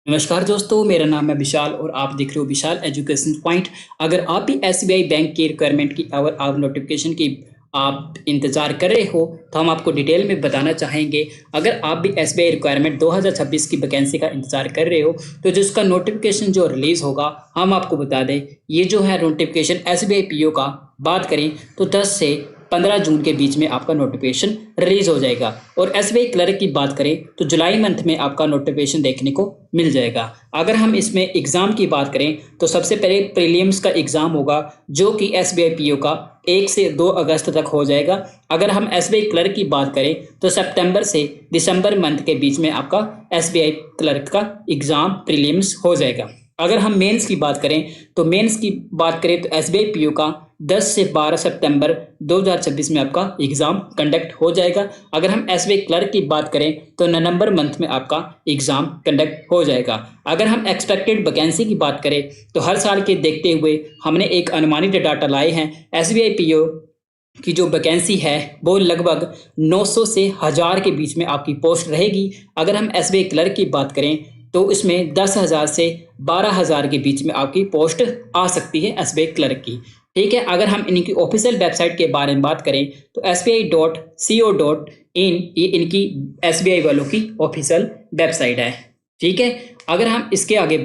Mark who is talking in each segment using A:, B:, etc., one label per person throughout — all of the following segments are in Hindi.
A: नमस्कार दोस्तों, मेरा नाम है विशाल और आप देख रहे हो विशाल एजुकेशन पॉइंट। अगर आप भी एसबीआई बैंक की रिक्वायरमेंट की और आप नोटिफिकेशन की आप इंतज़ार कर रहे हो तो हम आपको डिटेल में बताना चाहेंगे। अगर आप भी एसबीआई रिक्वायरमेंट 2026 की वैकेंसी का इंतज़ार कर रहे हो तो जिसका नोटिफिकेशन जो रिलीज़ होगा हम आपको बता दें। ये जो है नोटिफिकेशन एसबीआई पीओ का बात करें तो 10 से 15 जून के बीच में आपका नोटिफिकेशन रिलीज हो जाएगा। और एसबीआई क्लर्क की बात करें तो जुलाई मंथ में आपका नोटिफिकेशन देखने को मिल जाएगा। अगर हम इसमें एग्ज़ाम की बात करें तो सबसे पहले प्रीलिम्स का एग्ज़ाम होगा जो कि एसबीआई पीओ का 1 से 2 अगस्त तक हो जाएगा। अगर हम एसबीआई क्लर्क की बात करें तो सितंबर से दिसंबर मंथ के बीच में आपका एसबीआई क्लर्क का एग्ज़ाम प्रीलिम्स हो जाएगा। अगर हम मेंस की बात करें तो मेंस की बात करें तो एसबीआई पीओ का 10 से 12 सितंबर 2026 में आपका एग्ज़ाम कंडक्ट हो जाएगा। अगर हम एसबीआई क्लर्क की बात करें तो नवंबर मंथ में आपका एग्ज़ाम कंडक्ट हो जाएगा। अगर हम एक्सपेक्टेड वैकेंसी की बात करें तो हर साल के देखते हुए हमने एक अनुमानित डाटा लाए हैं। एसबीआई पीओ की जो वैकेंसी है वो लगभग 900 से 1000 के बीच में आपकी पोस्ट रहेगी। अगर हम एसबीआई क्लर्क की बात करें तो इसमें 10,000 से 12,000 के बीच में आपकी पोस्ट आ सकती है एसबीआई क्लर्क की। ठीक है, अगर हम इनकी ऑफिशियल वेबसाइट के बारे में बात करें तो sbi.co.in ये इनकी एसबीआई वालों की ऑफिशियल वेबसाइट है। ठीक है, अगर हम इसके आगे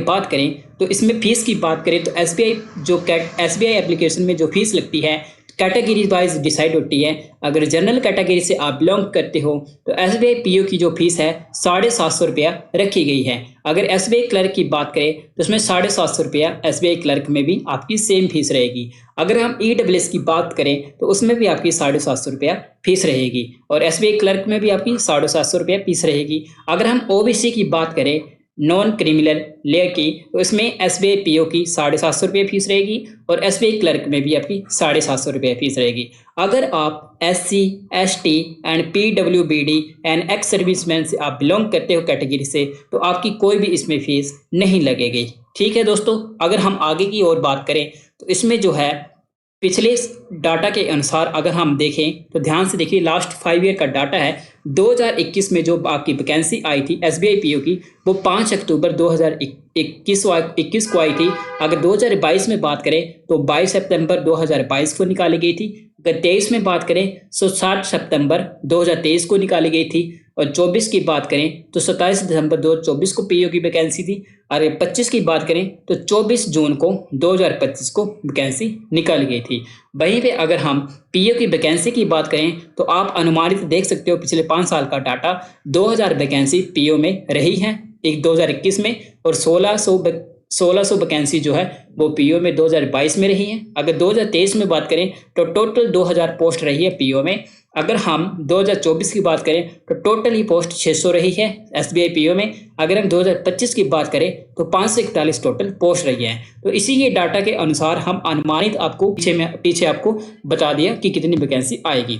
A: बात करें तो इसमें फीस की बात करें तो एसबीआई एप्लीकेशन में जो फीस लगती है कैटेगरी वाइज डिसाइड होती है। अगर जनरल कैटेगरी से आप बिलोंग करते हो तो एसबीआई पीओ की जो फीस है 750 रुपया रखी गई है। अगर एसबीआई क्लर्क की बात करें तो उसमें 750 रुपया एसबीआई क्लर्क में भी आपकी सेम फीस रहेगी। अगर हम ईडब्ल्यूएस की बात करें तो उसमें भी आपकी 750 रुपया फीस रहेगी और एसबीआई क्लर्क में भी आपकी 750 रुपया फीस रहेगी। अगर हम ओबीसी की बात करें नॉन क्रिमिनल लेयर की तो इसमें एसबीआई पीओ की 750 रुपये फीस रहेगी और एसबीआई क्लर्क में भी आपकी 750 रुपये फीस रहेगी। अगर आप SC, ST and PWBD and ex serviceman से आप बिलोंग करते हो कैटेगरी से तो आपकी कोई भी इसमें फीस नहीं लगेगी। ठीक है दोस्तों, अगर हम आगे की ओर बात करें तो इसमें जो है पिछले डाटा के अनुसार अगर हम देखें तो ध्यान से देखिए, लास्ट 5 ईयर का डाटा है। 2021 में जो आपकी वैकेंसी आई थी एसबीआई पीओ की वो 5 अक्टूबर 2021 को आई थी। अगर 2022 में बात करें तो 22 सितंबर 2022 को निकाली गई थी। अगर 23 में बात करें तो 7 सितंबर 2023 को निकाली गई थी और 24 की बात करें तो 27 दिसंबर 2024 को पीओ की वैकेंसी थी। अगर 25 की बात करें तो 24 जून को 2025 को वैकेंसी निकाली गई थी। वहीं पे अगर हम पीओ की वैकेंसी की बात करें तो आप अनुमानित देख सकते हो पिछले 5 साल का डाटा 2000 वैकेंसी पीओ में रही है एक 2021 में और 1600 वैकेंसी जो है वो पीओ में 2022 में रही है। अगर 2023 में बात करें तो टोटल 2000 पोस्ट रही है पीओ में। अगर हम 2024 की बात करें तो टोटल ही पोस्ट 600 रही है एसबीआई पीओ में। अगर हम 2025 की बात करें तो 541 टोटल पोस्ट रही है। तो इसी के डाटा के अनुसार हम अनुमानित आपको पीछे आपको बता दिया कि कितनी वैकेंसी आएगी।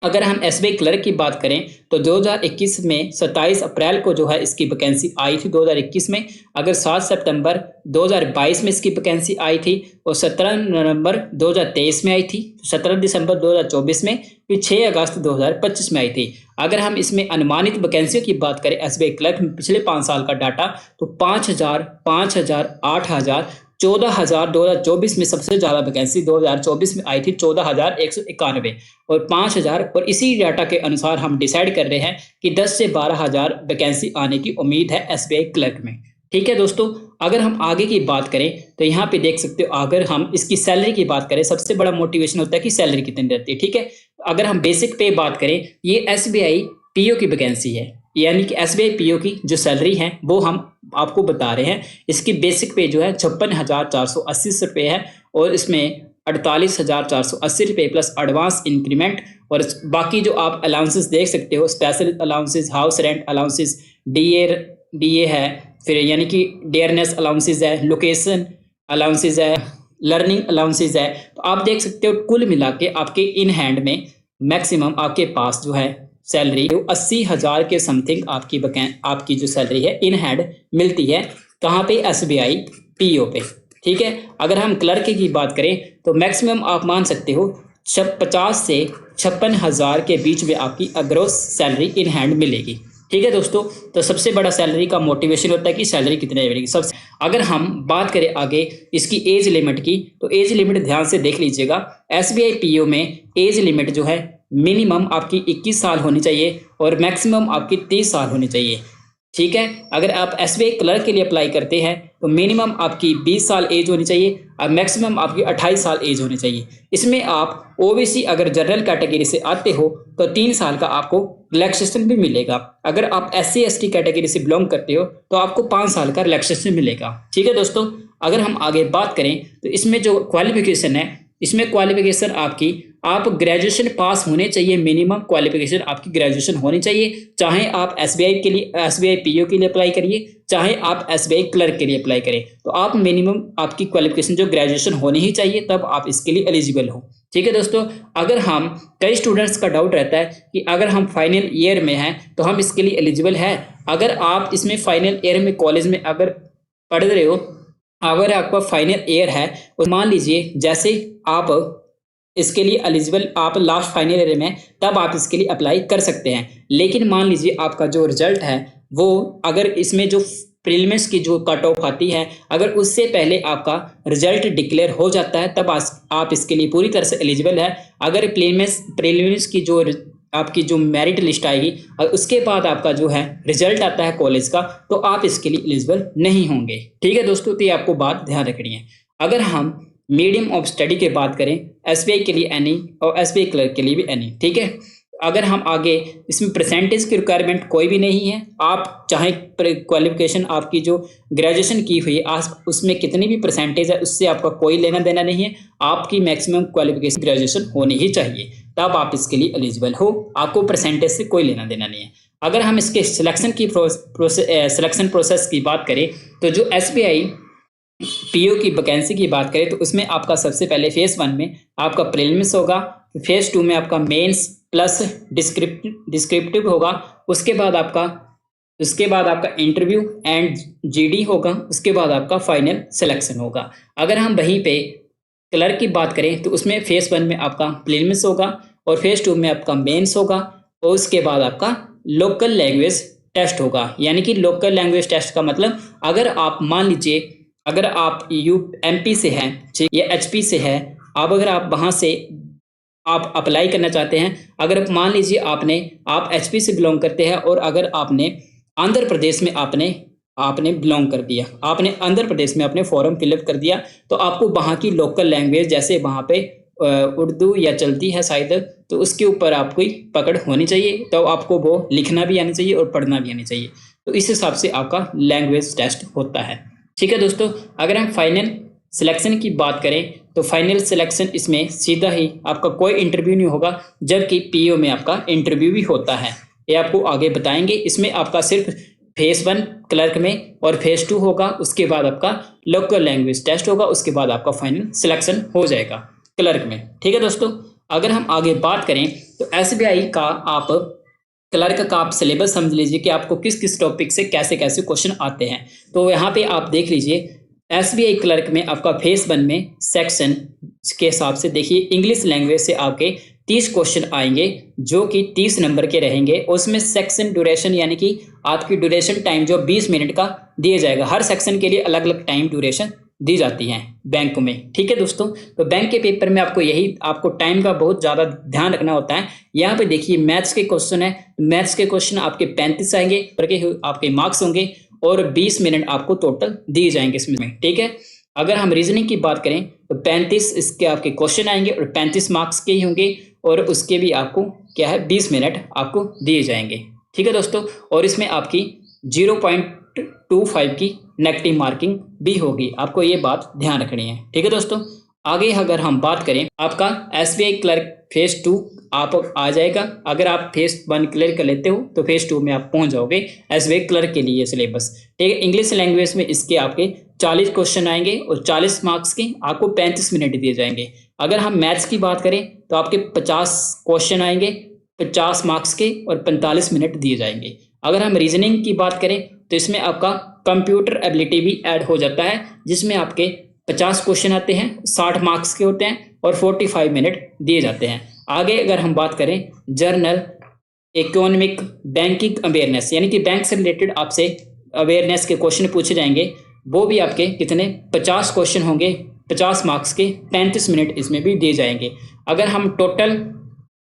A: अगर हम एसबीआई क्लर्क की बात करें तो 2021 में 27 अप्रैल को जो है इसकी वैकेंसी आई थी 2021 में। अगर 7 सितंबर 2022 में इसकी वैकेंसी आई थी और 17 नवंबर 2023 में आई थी, 17 दिसंबर 2024 में, फिर 6 अगस्त 2025 में आई थी। अगर हम इसमें अनुमानित वैकेंसियों की बात करें एसबीआई क्लर्क में पिछले 5 साल का डाटा तो 5000, 5000, 8000, 14,000 2024 में सबसे ज़्यादा वैकेंसी 2024 में आई थी 14,191 और 5,000। और इसी डाटा के अनुसार हम डिसाइड कर रहे हैं कि 10 से 12,000 वैकेंसी आने की उम्मीद है एसबीआई क्लर्क में। ठीक है दोस्तों, अगर हम आगे की बात करें तो यहाँ पे देख सकते हो, अगर हम इसकी सैलरी की बात करें सबसे बड़ा मोटिवेशन होता है कि सैलरी कितनी रहती है। ठीक है, अगर हम बेसिक पे बात करें ये एसबीआई पीओ की वैकेंसी है, यानी कि एसबीआई पीओ की जो सैलरी है वो हम आपको बता रहे हैं। इसकी बेसिक पे जो है 56,480 रुपये है और इसमें 48,480 रुपये प्लस एडवांस इंक्रीमेंट और बाकी जो आप अलाउंसेस देख सकते हो, special allowances, house rent allowances, DA है, फिर यानी कि डेयरनेस अलाउंसेस है, लोकेशन अलाउंसेस है, लर्निंग अलाउंसेस है। तो आप देख सकते हो कुल मिला के आपके इन हैंड में मैक्सिमम आपके पास जो है सैलरी 80,000 के समथिंग आपकी जो सैलरी है इन हैंड मिलती है। कहाँ पे? एसबीआई पीओ पे। ठीक है, अगर हम क्लर्क की बात करें तो मैक्सिमम आप मान सकते हो 50 से 56,000 के बीच में आपकी ग्रोस सैलरी इन हैंड मिलेगी। ठीक है दोस्तों, तो सबसे बड़ा सैलरी का मोटिवेशन होता है कि सैलरी कितने मिलेगी। सबसे अगर हम बात करें आगे इसकी एज लिमिट की, तो एज लिमिट ध्यान से देख लीजिएगा। एसबीआई पीओ में एज लिमिट जो है मिनिमम आपकी 21 साल होनी चाहिए और मैक्सिमम आपकी 30 साल होनी चाहिए। ठीक है, अगर आप एसबीआई क्लर्क के लिए अप्लाई करते हैं तो मिनिमम आपकी 20 साल एज होनी चाहिए और मैक्सिमम आपकी 28 साल एज होनी चाहिए। इसमें आप ओबीसी अगर जनरल कैटेगरी से आते हो तो 3 साल का आपको रिलैक्सेशन भी मिलेगा। अगर आप एससी एसटी कैटेगरी से बिलोंग करते हो तो आपको 5 साल का रिलैक्सेशन मिलेगा। ठीक है दोस्तों, अगर हम आगे बात करें तो इसमें जो क्वालिफिकेशन है, इसमें क्वालिफिकेशन आपकी आप ग्रेजुएशन पास होने चाहिए। मिनिमम क्वालिफिकेशन आपकी ग्रेजुएशन होनी चाहिए, चाहे आप एसबीआई के लिए एसबीआई पीओ के लिए अप्लाई करिए, चाहे आप एसबीआई क्लर्क के लिए अप्लाई करें, तो आप मिनिमम आपकी क्वालिफिकेशन जो ग्रेजुएशन होनी ही चाहिए, तब आप इसके लिए एलिजिबल हो। ठीक है दोस्तों, अगर हम कई स्टूडेंट्स का डाउट रहता है कि अगर हम फाइनल ईयर में हैं तो हम इसके लिए एलिजिबल है। अगर आप इसमें फाइनल ईयर में कॉलेज में अगर पढ़ रहे हो, अगर आपका फाइनल ईयर है और मान लीजिए जैसे आप इसके लिए एलिजिबल आप लास्ट फाइनल ईयर में, तब आप इसके लिए अप्लाई कर सकते हैं। लेकिन मान लीजिए आपका जो रिजल्ट है वो अगर इसमें जो प्रीलिम्स की जो कट ऑफ आती है, अगर उससे पहले आपका रिजल्ट डिक्लेयर हो जाता है, तब आप इसके लिए पूरी तरह से एलिजिबल है। अगर प्रीलिम्स की जो आपकी जो मेरिट लिस्ट आएगी और उसके बाद आपका जो है रिजल्ट आता है कॉलेज का, तो आप इसके लिए एलिजिबल नहीं होंगे। ठीक है दोस्तों, तो ये आपको बात ध्यान रखनी है। अगर हम मीडियम ऑफ स्टडी की बात करें, एसबीआई के लिए एनी और एसबीआई क्लर्क के लिए भी एनी। ठीक है, अगर हम आगे इसमें परसेंटेज की रिक्वायरमेंट कोई भी नहीं है। आप चाहे क्वालिफिकेशन आपकी जो ग्रेजुएशन की हुई है आप उसमें कितनी भी परसेंटेज है उससे आपका कोई लेना देना नहीं है। आपकी मैक्सिमम क्वालिफिकेशन ग्रेजुएशन होनी ही चाहिए, तब आप इसके लिए एलिजिबल हो। आपको परसेंटेज से कोई लेना देना नहीं है। अगर हम इसके सिलेक्शन की सिलेक्शन प्रोसेस की बात करें, तो जो एसबीआई पीओ की वैकेंसी की बात करें तो उसमें आपका सबसे पहले फेज 1 में आपका प्रीलिम्स होगा, फेज 2 में आपका मेंस प्लस डिस्क्रिप्टिव होगा, उसके बाद आपका इंटरव्यू एंड जीडी होगा, उसके बाद आपका फाइनल सिलेक्शन होगा। अगर हम वहीं पे क्लर्क की बात करें तो उसमें फेज 1 में आपका प्रीलिम्स होगा और फेज 2 में आपका मेंस होगा और उसके बाद आपका लोकल लैंग्वेज टेस्ट होगा। यानी कि लोकल लैंग्वेज टेस्ट का मतलब, अगर आप मान लीजिए अगर आप एमपी से हैं या एचपी से है, अगर आप वहाँ से आप अप्लाई करना चाहते हैं, अगर मान लीजिए आप एचपी से बिलोंग करते हैं और अगर आपने आंध्र प्रदेश में आपने बिलोंग कर दिया, आपने आंध्र प्रदेश में अपने फॉर्म फिलअप कर दिया, तो आपको वहाँ की लोकल लैंग्वेज जैसे वहाँ पे उर्दू या चलती है शायद, तो उसके ऊपर आपको पकड़ होनी चाहिए, तो आपको वो लिखना भी आनी चाहिए और पढ़ना भी आनी चाहिए। तो इस हिसाब से आपका लैंग्वेज टेस्ट होता है। ठीक है दोस्तों, अगर हम फाइनल सिलेक्शन की बात करें तो फाइनल सिलेक्शन इसमें सीधा ही आपका कोई इंटरव्यू नहीं होगा, जबकि पीओ में आपका इंटरव्यू भी होता है। ये आपको आगे बताएंगे। इसमें आपका सिर्फ फेज 1 क्लर्क में और फेज 2 होगा, उसके बाद आपका लोकल लैंग्वेज टेस्ट होगा, उसके बाद आपका फाइनल सिलेक्शन हो जाएगा क्लर्क में। ठीक है दोस्तों, अगर हम आगे बात करें तो एसबीआई का क्लर्क का आप सिलेबस समझ लीजिए कि आपको किस किस टॉपिक से कैसे कैसे क्वेश्चन आते हैं। तो यहाँ पे आप देख लीजिए, एसबीआई क्लर्क में आपका फेज 1 में सेक्शन के हिसाब से देखिए, इंग्लिश लैंग्वेज से आपके 30 क्वेश्चन आएंगे जो कि 30 नंबर के रहेंगे। उसमें सेक्शन ड्यूरेशन यानी कि आपकी ड्यूरेशन टाइम जो 20 मिनट का दिया जाएगा। हर सेक्शन के लिए अलग अलग टाइम ड्यूरेशन दी जाती हैं बैंक में। ठीक है दोस्तों, तो बैंक के पेपर में आपको टाइम का बहुत ज़्यादा ध्यान रखना होता है। यहाँ पे देखिए मैथ्स के क्वेश्चन है, मैथ्स के क्वेश्चन आपके 35 आएंगे, आपके मार्क्स होंगे और 20 मिनट आपको टोटल दिए जाएंगे इसमें। ठीक है, अगर हम रीजनिंग की बात करें तो 35 इसके आपके क्वेश्चन आएंगे और 35 मार्क्स के ही होंगे और उसके भी आपको क्या है 20 मिनट आपको दिए जाएंगे। ठीक है दोस्तों, और इसमें आपकी 0.25 की नेगेटिव मार्किंग भी होगी, आपको ये बात ध्यान रखनी है। ठीक है दोस्तों, आगे अगर हम बात करें, आपका एसबीआई क्लर्क फेज 2 आप आ जाएगा। अगर आप फेज 1 क्लियर कर लेते हो तो फेज 2 में आप पहुंच जाओगे एसबीआई क्लर्क के लिए सिलेबस। ठीक है, इंग्लिश लैंग्वेज में इसके आपके 40 क्वेश्चन आएंगे और 40 मार्क्स के आपको 35 मिनट दिए जाएंगे। अगर हम मैथ्स की बात करें तो आपके 50 क्वेश्चन आएंगे 50 मार्क्स के और 45 मिनट दिए जाएंगे। अगर हम रीजनिंग की बात करें तो इसमें आपका कंप्यूटर एबिलिटी भी ऐड हो जाता है, जिसमें आपके 50 क्वेश्चन आते हैं, 60 मार्क्स के होते हैं और 45 मिनट दिए जाते हैं। आगे अगर हम बात करें जनरल इकोनॉमिक, बैंकिंग अवेयरनेस, यानी कि बैंक से रिलेटेड आपसे अवेयरनेस के क्वेश्चन पूछे जाएंगे। वो भी आपके कितने 50 क्वेश्चन होंगे, 50 मार्क्स के, 35 मिनट इसमें भी दिए जाएंगे। अगर हम टोटल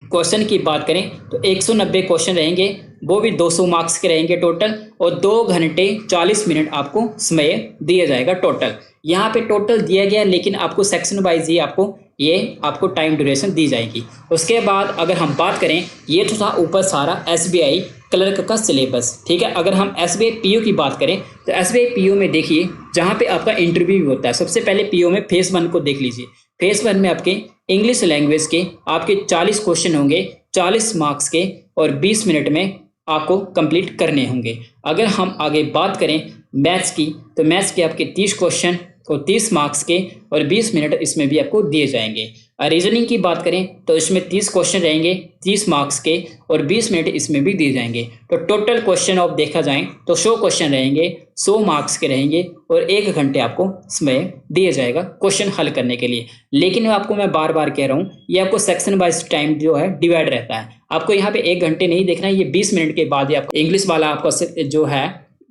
A: क्वेश्चन की बात करें तो 190 क्वेश्चन रहेंगे, वो भी 200 मार्क्स के रहेंगे टोटल, और 2 घंटे 40 मिनट आपको समय दिया जाएगा टोटल। यहाँ पे टोटल दिया गया, लेकिन आपको सेक्शन वाइज ही आपको टाइम ड्यूरेशन दी जाएगी। उसके बाद अगर हम बात करें, ये तो था ऊपर सारा एसबीआई क्लर्क का सिलेबस, ठीक है। अगर हम एसबीआई पीओ की बात करें तो एसबीआई पीओ में देखिए, जहाँ पे आपका इंटरव्यू होता है, सबसे पहले पीओ में फेज 1 को देख लीजिए। फेज 1 में आपके इंग्लिश लैंग्वेज के आपके 40 क्वेश्चन होंगे, 40 मार्क्स के, और 20 मिनट में आपको कंप्लीट करने होंगे। अगर हम आगे बात करें मैथ्स की, तो मैथ्स के आपके 30 क्वेश्चन और 30 मार्क्स के, और 20 मिनट इसमें भी आपको दिए जाएंगे। रीजनिंग की बात करें तो इसमें 30 क्वेश्चन रहेंगे, 30 मार्क्स के, और 20 मिनट इसमें भी दिए जाएंगे। तो टोटल क्वेश्चन ऑफ देखा जाए तो 100 क्वेश्चन रहेंगे, 100 मार्क्स के रहेंगे, और 1 घंटे आपको समय दिया जाएगा क्वेश्चन हल करने के लिए। लेकिन आपको मैं बार बार कह रहा हूँ, ये आपको सेक्शन वाइज टाइम जो है डिवाइड रहता है। आपको यहाँ पे 1 घंटे नहीं देखना है, ये 20 मिनट के बाद ही आपको इंग्लिश वाला आपका जो है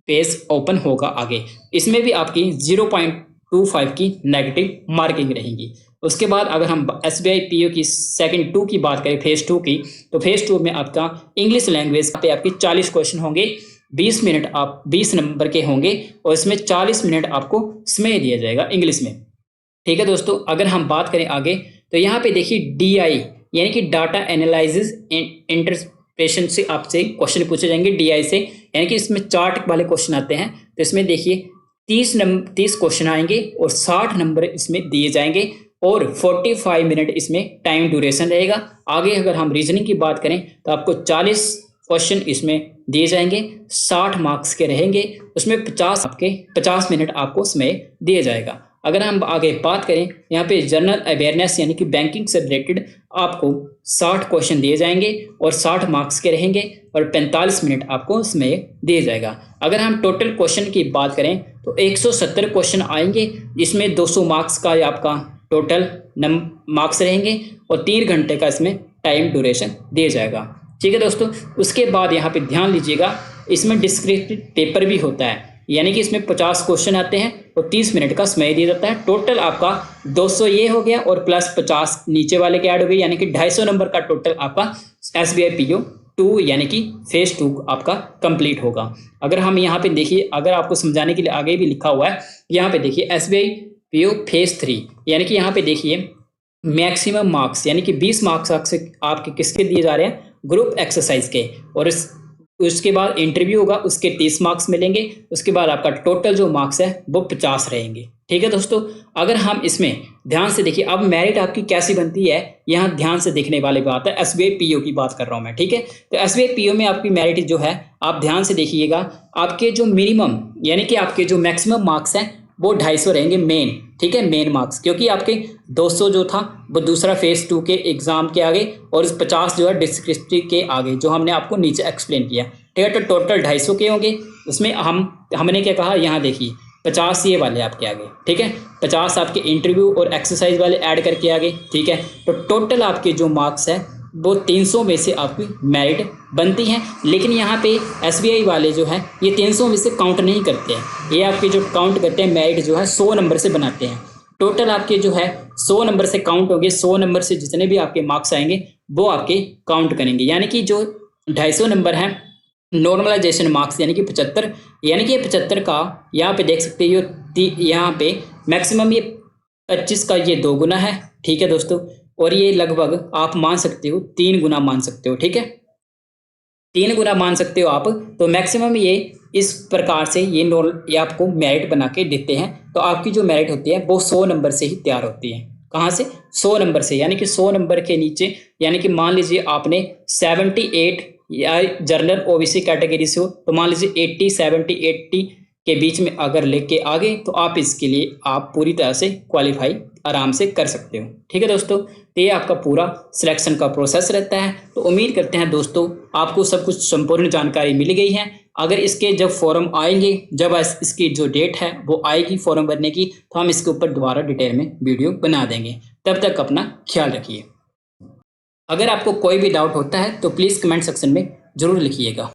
A: पेज ओपन होगा आगे। इसमें भी आपकी 0.25 की नेगेटिव मार्किंग रहेगी। उसके बाद अगर हम एसबीआई पीओ की सेकंड 2 की बात करें, फेज 2 की, तो फेज 2 में आपका इंग्लिश लैंग्वेज पे आपके 40 क्वेश्चन होंगे, 20 मिनट आप 20 नंबर के होंगे, और इसमें 40 मिनट आपको समय दिया जाएगा इंग्लिश में, ठीक है दोस्तों। अगर हम बात करें आगे तो यहाँ पे देखिए डीआई, यानी कि डाटा एनालिसिस इंटरप्रिटेशन से आपसे क्वेश्चन पूछे जाएंगे डीआई से, यानी कि इसमें चार्ट वाले क्वेश्चन आते हैं। तो इसमें देखिए 30 क्वेश्चन आएंगे और 60 नंबर इसमें दिए जाएंगे, और 45 मिनट इसमें टाइम ड्यूरेशन रहेगा। आगे अगर हम रीजनिंग की बात करें तो आपको 40 क्वेश्चन इसमें दिए जाएंगे, 60 मार्क्स के रहेंगे, उसमें 50 मिनट आपको समय दिया जाएगा। अगर हम आगे बात करें, यहाँ पे जनरल अवेयरनेस यानी कि बैंकिंग से रिलेटेड आपको 60 क्वेश्चन दिए जाएंगे और 60 मार्क्स के रहेंगे, और 45 मिनट आपको समय दिया जाएगा। अगर हम टोटल क्वेश्चन की बात करें तो 170 क्वेश्चन आएंगे, इसमें 200 मार्क्स का आपका टोटल मार्क्स रहेंगे, और 3 घंटे का इसमें टाइम ड्यूरेशन दिया जाएगा, ठीक है दोस्तों। उसके बाद यहाँ पे ध्यान लीजिएगा, इसमें डिस्क्रिप्टिव पेपर भी होता है, यानी कि इसमें 50 क्वेश्चन आते हैं और 30 मिनट का समय दिया जाता है। टोटल आपका 200 ये हो गया, और प्लस 50 नीचे वाले के ऐड हो गए, यानी कि 250 नंबर का टोटल आपका एसबीआई पीओ 2 यानी कि फेज 2 आपका कंप्लीट होगा। अगर हम यहाँ पे देखिए, अगर आपको समझाने के लिए आगे भी लिखा हुआ है, यहाँ पे देखिए एसबीआई पीओ फेज 3, यानी कि यहाँ पे देखिए मैक्सिमम मार्क्स, यानी कि 20 मार्क्स आपके किसके दिए जा रहे हैं, ग्रुप एक्सरसाइज के, और उसके बाद इंटरव्यू होगा, उसके 30 मार्क्स मिलेंगे। उसके बाद आपका टोटल जो मार्क्स है वो 50 रहेंगे, ठीक है दोस्तों। अगर हम इसमें ध्यान से देखिए, अब मेरिट आपकी कैसी बनती है, यहाँ ध्यान से देखने वाली बात है। एसबीआई पीओ की बात कर रहा हूँ मैं, ठीक है। तो एसबीआई पीओ में आपकी मेरिट जो है, आप ध्यान से देखिएगा, आपके जो मिनिमम यानी कि आपके जो मैक्सिमम मार्क्स हैं वो 250 रहेंगे मेन, ठीक है, मेन मार्क्स, क्योंकि आपके 200 जो था वो दूसरा फेज 2 के एग्जाम के आगे, और 50 जो है डिस्क्रिप्टिव के आगे, जो हमने आपको नीचे एक्सप्लेन किया, ठीक है। तो टोटल 250 के होंगे। उसमें हमने क्या कहा, यहाँ देखिए 50 ये वाले आपके आगे, ठीक है, 50 आपके इंटरव्यू और एक्सरसाइज वाले ऐड करके आगे, ठीक है। तो टोटल आपके जो मार्क्स है वो 300 में से आपकी मेरिट बनती हैं। लेकिन यहाँ पे एसबीआई वाले जो है ये 300 में से काउंट नहीं करते हैं, ये आपके जो काउंट करते हैं मेरिट जो है 100 नंबर से बनाते हैं। टोटल आपके जो है 100 नंबर से काउंट होंगे, 100 नंबर से जितने भी आपके मार्क्स आएंगे वो आपके काउंट करेंगे, यानी कि जो 250 नंबर है नॉर्मलाइजेशन मार्क्स, यानी कि 75, यानी कि 75 का यहाँ पे देख सकते हो, यहाँ पे मैक्सिमम ये 25 का ये 2 गुना है, ठीक है दोस्तों, और ये लगभग आप मान सकते हो 3 गुना मान सकते हो, ठीक है, 3 गुना मान सकते हो आप। तो मैक्सिमम ये इस प्रकार से ये आपको मेरिट बना के देते हैं। तो आपकी जो मेरिट होती है वो 100 नंबर से ही तैयार होती है। कहाँ से? 100 नंबर से, यानी कि 100 नंबर के नीचे, यानी कि मान लीजिए आपने 78 या जनरल ओबीसी कैटेगरी से हो तो मान लीजिए 80, 70, 80 के बीच में अगर लेके आ गए तो आप इसके लिए आप पूरी तरह से क्वालिफाई आराम से कर सकते हो, ठीक है दोस्तों। तो ये आपका पूरा सिलेक्शन का प्रोसेस रहता है। तो उम्मीद करते हैं दोस्तों आपको सब कुछ संपूर्ण जानकारी मिल गई है। अगर इसके जब फॉर्म आएंगे, जब इसकी जो डेट है वो आएगी फॉर्म भरने की, तो हम इसके ऊपर दोबारा डिटेल में वीडियो बना देंगे। तब तक अपना ख्याल रखिए। अगर आपको कोई भी डाउट होता है तो प्लीज़ कमेंट सेक्शन में ज़रूर लिखिएगा।